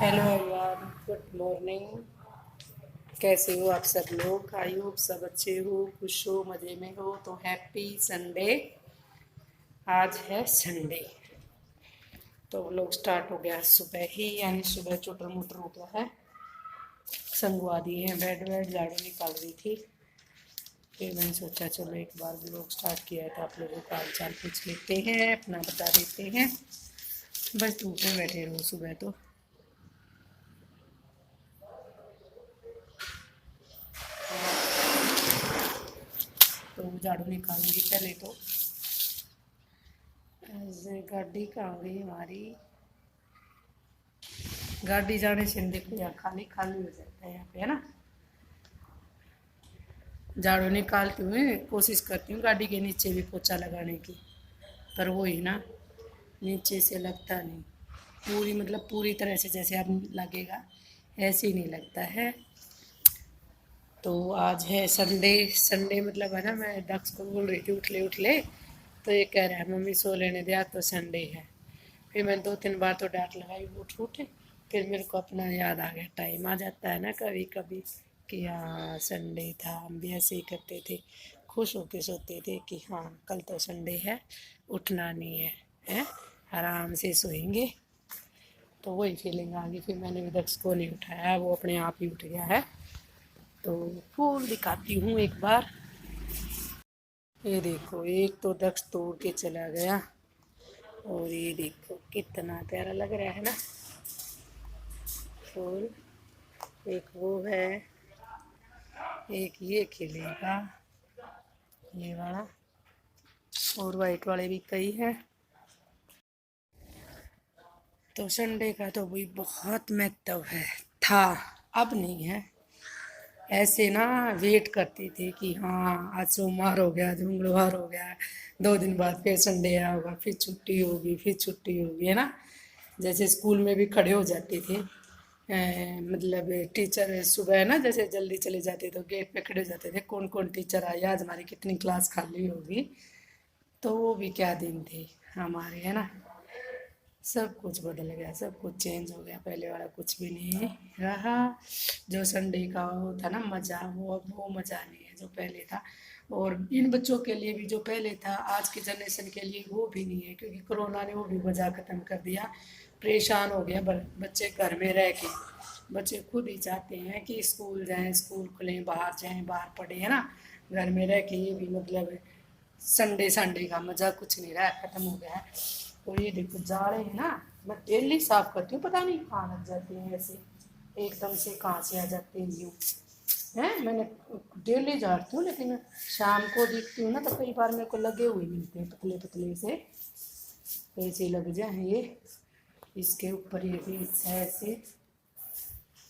Hello everyone, good morning. कैसे हो आप सब लोग? आई होप सब अच्छे हो, खुश हो, मज़े में हो। तो हैप्पी संडे। आज है संडे, तो लोग स्टार्ट हो गया सुबह ही, यानी सुबह चुटर मुटर हो गया है। संगवा दिए हैं, बेड वेड झाड़ू निकाल रही थी। फिर मैंने सोचा चलो एक बार ब्लॉग स्टार्ट किया है तो आप लोगों का हाल चाल पूछ लेते हैं, अपना बता देते हैं। बस धूप में बैठे रहो सुबह तो झाड़ू निकालूंगी पहले तो। ऐसे गाड़ी कहाँ गई हमारी? गाड़ी जाने से देखो यार, खाली खाली हो जाता है यहाँ पे, है ना। झाड़ू निकालती हूँ, कोशिश करती हूँ गाड़ी के नीचे भी पोछा लगाने की, पर वो ही ना, नीचे से लगता नहीं पूरी, मतलब पूरी तरह से जैसे अब लगेगा ऐसे ही नहीं लगता है। तो आज है संडे। संडे मतलब है ना, मैं दक्ष को बोल रही थी उठले उठले, तो ये कह रहा है मम्मी सो लेने दिया तो संडे है। फिर मैंने 2-3 बार तो डांट लगाई, उठ उठ। फिर मेरे को अपना याद आ गया, टाइम आ जाता है ना कभी कभी कि हाँ संडे था, हम भी ऐसे ही करते थे, खुश होके सोते थे कि हाँ कल तो संडे है, उठना नहीं है, हैं, आराम से सोएंगे। तो वही फीलिंग आ गई। फिर मैंने भी दक्ष को नहीं उठाया, वो अपने आप ही उठ गया है। तो फूल दिखाती हूँ एक बार। ये देखो, एक तो दक्ष तोड़ के चला गया, और ये देखो कितना प्यारा लग रहा है ना फूल। एक वो है, एक ये खिलेगा, ये वाला, और वाइट वाले भी कई हैं। तो संडे का तो भी बहुत महत्व है, था, अब नहीं है। ऐसे ना वेट करती थी कि हाँ आज सोमवार हो गया, आज मंगलवार हो गया, 2 दिन बाद फिर संडे आया होगा, फिर छुट्टी होगी, फिर छुट्टी होगी, है ना। जैसे स्कूल में भी खड़े हो जाते थे, मतलब टीचर सुबह है ना, जैसे जल्दी चले जाते तो गेट पे खड़े हो जाते थे, कौन कौन टीचर आई, आज हमारी कितनी क्लास खाली होगी। तो वो भी क्या दिन थे हमारे, है ना। सब कुछ बदल गया, सब कुछ चेंज हो गया, पहले वाला कुछ भी नहीं रहा। जो संडे का वो था ना मज़ा, वो अब वो मज़ा नहीं है जो पहले था। और इन बच्चों के लिए भी जो पहले था, आज की जनरेशन के लिए वो भी नहीं है, क्योंकि कोरोना ने वो भी मज़ा ख़त्म कर दिया। परेशान हो गया बच्चे घर में रह के। बच्चे खुद ही चाहते हैं कि स्कूल जाएं, स्कूल खुलें, बाहर जाएं, बाहर पढ़ें, है ना। घर में रह के ये भी मतलब संडे संडे का मज़ा कुछ नहीं रहा, ख़त्म हो गया है। और ये देखो जाड़े हैं ना, मैं डेली साफ करती हूँ, पता नहीं कहाँ लग जाते हैं ऐसे, एकदम से कहाँ से आ जाते हैं यूँ, हैं। मैंने डेली झाड़ती हूँ, लेकिन शाम को देखती हूँ ना तो कई बार मेरे को लगे हुए मिलते हैं, पतले पतले से ऐसे लग जाए ये। इसके ऊपर ये भी ऐसे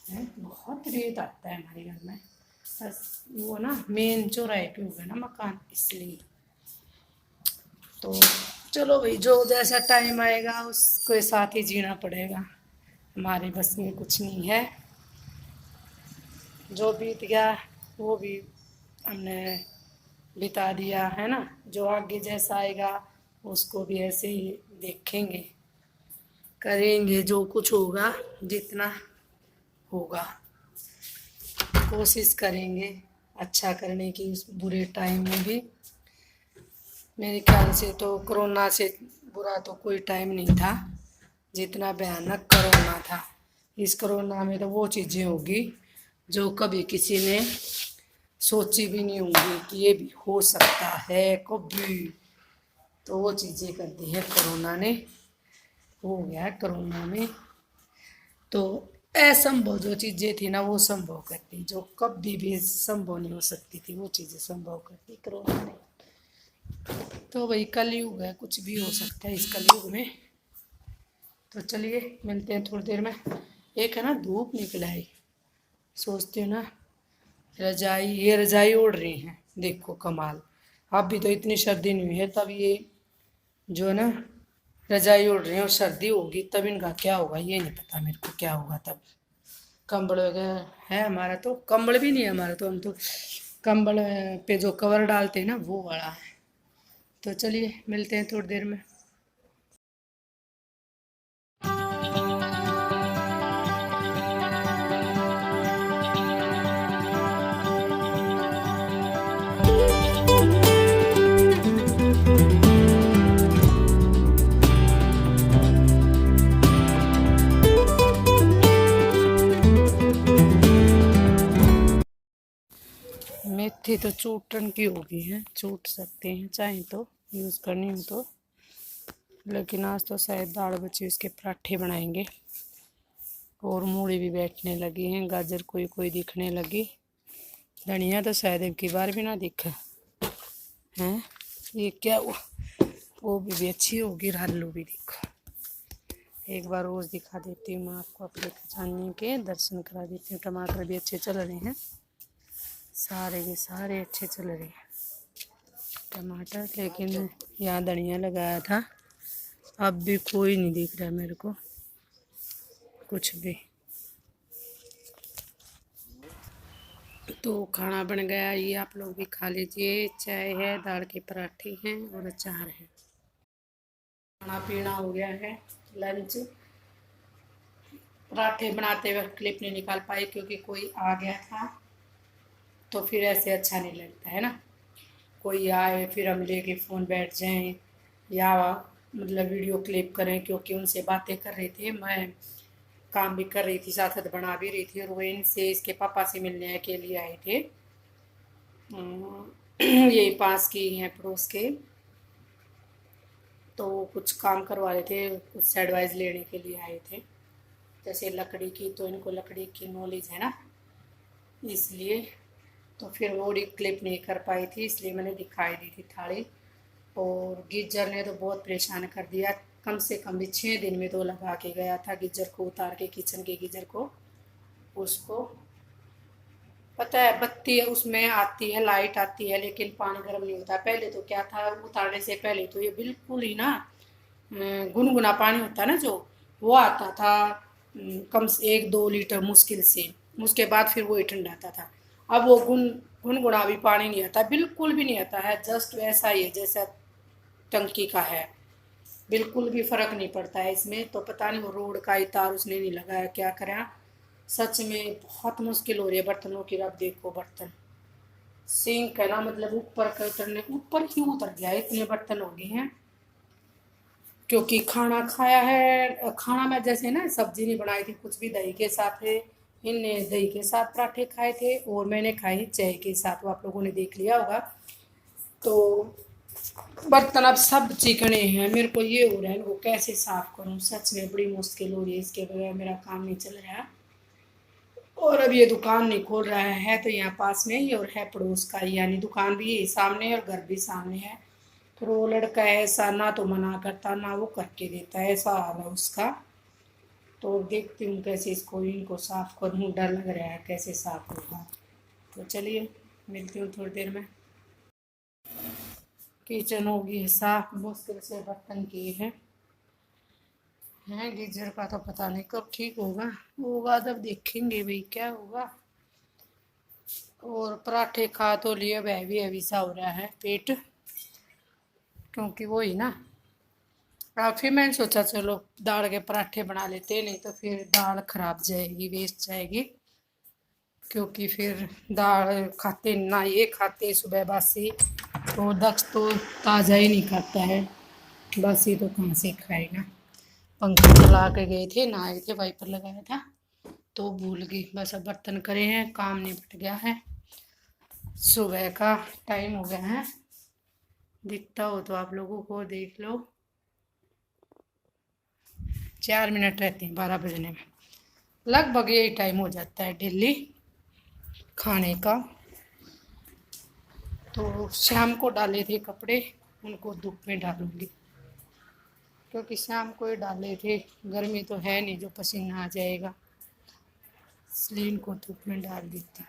है, बहुत रेत आता है हमारे घर में। बस वो ना मेन चौराहे पे हो गया ना मकान, इसलिए। तो चलो भाई, जो जैसा टाइम आएगा उसके साथ ही जीना पड़ेगा, हमारे बस में कुछ नहीं है। जो बीत गया वो भी हमने बिता दिया, है ना। जो आगे जैसा आएगा उसको भी ऐसे ही देखेंगे, करेंगे जो कुछ होगा, जितना होगा कोशिश करेंगे अच्छा करने की उस बुरे टाइम में भी। मेरे ख्याल से तो कोरोना से बुरा तो कोई टाइम नहीं था जितना भयानक कोरोना था। इस कोरोना में तो वो चीज़ें होगी जो कभी किसी ने सोची भी नहीं होंगी कि ये भी हो सकता है कभी। तो वो चीज़ें कर दी है कोरोना ने, हो गया है कोरोना में। तो असंभव जो चीज़ें थी ना वो संभव कर दी, जो कभी भी संभव नहीं हो सकती थी वो चीज़ें संभव कर दी कोरोना ने। तो वही कलयुग है, कुछ भी हो सकता है इस कलयुग में। तो चलिए मिलते हैं थोड़ी देर में। एक है ना धूप निकला है, सोचती हूँ ना रजाई, ये रजाई ओढ़ रही हैं, देखो कमाल। अब भी तो इतनी सर्दी नहीं हुई है, तब ये जो है ना रजाई ओढ़ रही है, और सर्दी होगी तब इनका क्या होगा ये नहीं पता मेरे को, क्या होगा तब। कंबल वगैरह है हमारा, तो कंबल भी नहीं है हमारा, तो हम तो कंबल पे जो कवर डालते हैं ना वो वाला है। तो चलिए मिलते हैं थोड़ी देर में। पराठे तो चूटन की होगी है, चूट सकते हैं चाहे तो यूज़ करनी हो तो। लेकिन आज तो शायद दाल बची उसके पराठे बनाएंगे। और मूली भी बैठने लगी हैं, गाजर कोई कोई दिखने लगी, धनिया तो शायद एक की बार भी ना दिखा हैं। ये क्या हुआ, वो भी अच्छी होगी। आलू भी देखो, एक बार रोज दिखा देती हूँ मैं आपको अपने खजाने के दर्शन करा देती हूँ। टमाटर भी अच्छे चल रहे हैं, सारे के सारे अच्छे चल रहे हैं टमाटर। लेकिन यहाँ धनिया लगाया था, अब भी कोई नहीं दिख रहा मेरे को कुछ भी। तो खाना बन गया, ये आप लोग भी खा लीजिए। चाय है, दाल के पराठे हैं और अचार है। खाना पीना हो गया है, लंच। पराठे बनाते वक्त क्लिप नहीं निकाल पाई क्योंकि कोई आ गया था, तो फिर ऐसे अच्छा नहीं लगता है ना। कोई आए फिर हम लेके फ़ोन बैठ जाएं या मतलब वीडियो क्लिप करें, क्योंकि उनसे बातें कर रहे थे, मैं काम भी कर रही थी, साथ साथ बना भी रही थी। और वो इनसे इसके पापा से मिलने के लिए आए थे। यही पास की हैं पड़ोस के, तो कुछ काम करवा रहे थे, कुछ एडवाइस लेने के लिए आए थे। जैसे लकड़ी की, तो इनको लकड़ी की नॉलेज है ना, इसलिए। तो फिर वो क्लिप नहीं कर पाई थी, इसलिए मैंने दिखाई दी थी थाली। और गीजर ने तो बहुत परेशान कर दिया, कम से कम भी 6 दिन में तो लगा के गया था गीजर को उतार के, किचन के गीजर को। उसको पता है बत्ती उसमें आती है, लाइट आती है, लेकिन पानी गर्म नहीं होता। पहले तो क्या था, उतारने से पहले तो ये बिल्कुल ही ना गुनगुना पानी होता ना जो, वो आता था कम से 1-2 लीटर मुश्किल से। उसके बाद फिर वो ही ठंडा आता था। अब वो गुनगुना भी पानी नहीं आता, बिल्कुल भी नहीं आता है, जस्ट वैसा ही है जैसा टंकी का है, बिल्कुल भी फ़र्क नहीं पड़ता है इसमें। तो पता नहीं वो रोड का ही तार उसने नहीं लगाया, क्या करें। सच में बहुत मुश्किल हो रही है बर्तनों की। अब देखो बर्तन, सिंक है ना, मतलब ऊपर का उतरने, ऊपर ही उतर गया, इतने बर्तन हो गए हैं। क्योंकि खाना खाया है, खाना में जैसे ना सब्जी नहीं बनाई थी कुछ भी, दही के साथ है। इनने दही के साथ पराठे खाए थे और मैंने खाई चाय के साथ, वो आप लोगों ने देख लिया होगा। तो बर्तन अब सब चिकने हैं, मेरे को ये हो रहा है वो कैसे साफ़ करूं। सच में बड़ी मुश्किल हो रही है, इसके बगैर मेरा काम नहीं चल रहा। और अब ये दुकान नहीं खोल रहा है, तो यहाँ पास में ही और है पड़ोस का, यानी दुकान भी यही सामने है और घर भी सामने है। तो वो लड़का ऐसा ना तो मना करता ना वो करके देता, ऐसा हाल है उसका। तो देखती हूँ कैसे इसको इनको साफ़ करूँ, डर लग रहा है कैसे साफ़ होगा। तो चलिए मिलती हूँ थोड़ी देर में। किचन होगी साफ, मुश्किल से बर्तन किए हैं। गीजर का तो पता नहीं कब ठीक होगा जब देखेंगे भाई क्या होगा। और पराठे खा तो लिए, वह भी हैवी सा हो रहा है पेट, क्योंकि वो ही ना। फिर मैंने सोचा चलो दाल के पराठे बना लेते, नहीं तो फिर दाल खराब जाएगी, वेस्ट जाएगी। क्योंकि फिर दाल खाते ना, ये खाते सुबह बासी, तो दक्ष तो ताज़ा ही नहीं खाता है, बासी तो कहाँ से खाएगा। पंखा चला के गए थे, नहाए थे, वाइपर लगाया था तो भूल गई। बस अब बर्तन करे हैं, काम निपट गया है। सुबह का टाइम हो गया है, दिखता हो तो आप लोगों को देख लो। 4 मिनट रहते हैं 12 बजने में, लगभग यही टाइम हो जाता है डेली खाने का। तो शाम को डाले थे कपड़े, उनको धूप में डालूंगी, क्योंकि शाम को ही डाले थे, गर्मी तो है नहीं जो पसीना आ जाएगा, इसलिए इनको धूप में डाल देती हूँ।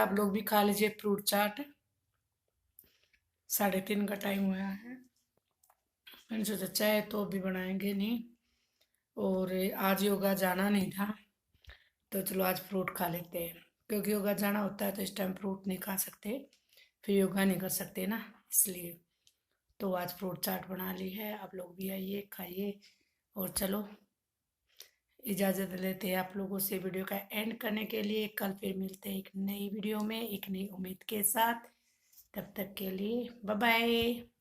आप लोग भी खा लीजिए फ्रूट चाट। 3:30 का टाइम हुआ है। मैंने सोचा चाय तो अभी बनाएंगे नहीं, और आज योगा जाना नहीं था, तो चलो आज फ्रूट खा लेते हैं। क्योंकि योगा जाना होता है तो इस टाइम फ्रूट नहीं खा सकते, फिर योगा नहीं कर सकते ना, इसलिए। तो आज फ्रूट चाट बना ली है, आप लोग भी आइए खाइए। और चलो इजाज़त लेते हैं आप लोगों से वीडियो का एंड करने के लिए। कल फिर मिलते हैं एक नई वीडियो में एक नई उम्मीद के साथ। तब तक के लिए बाय बाय।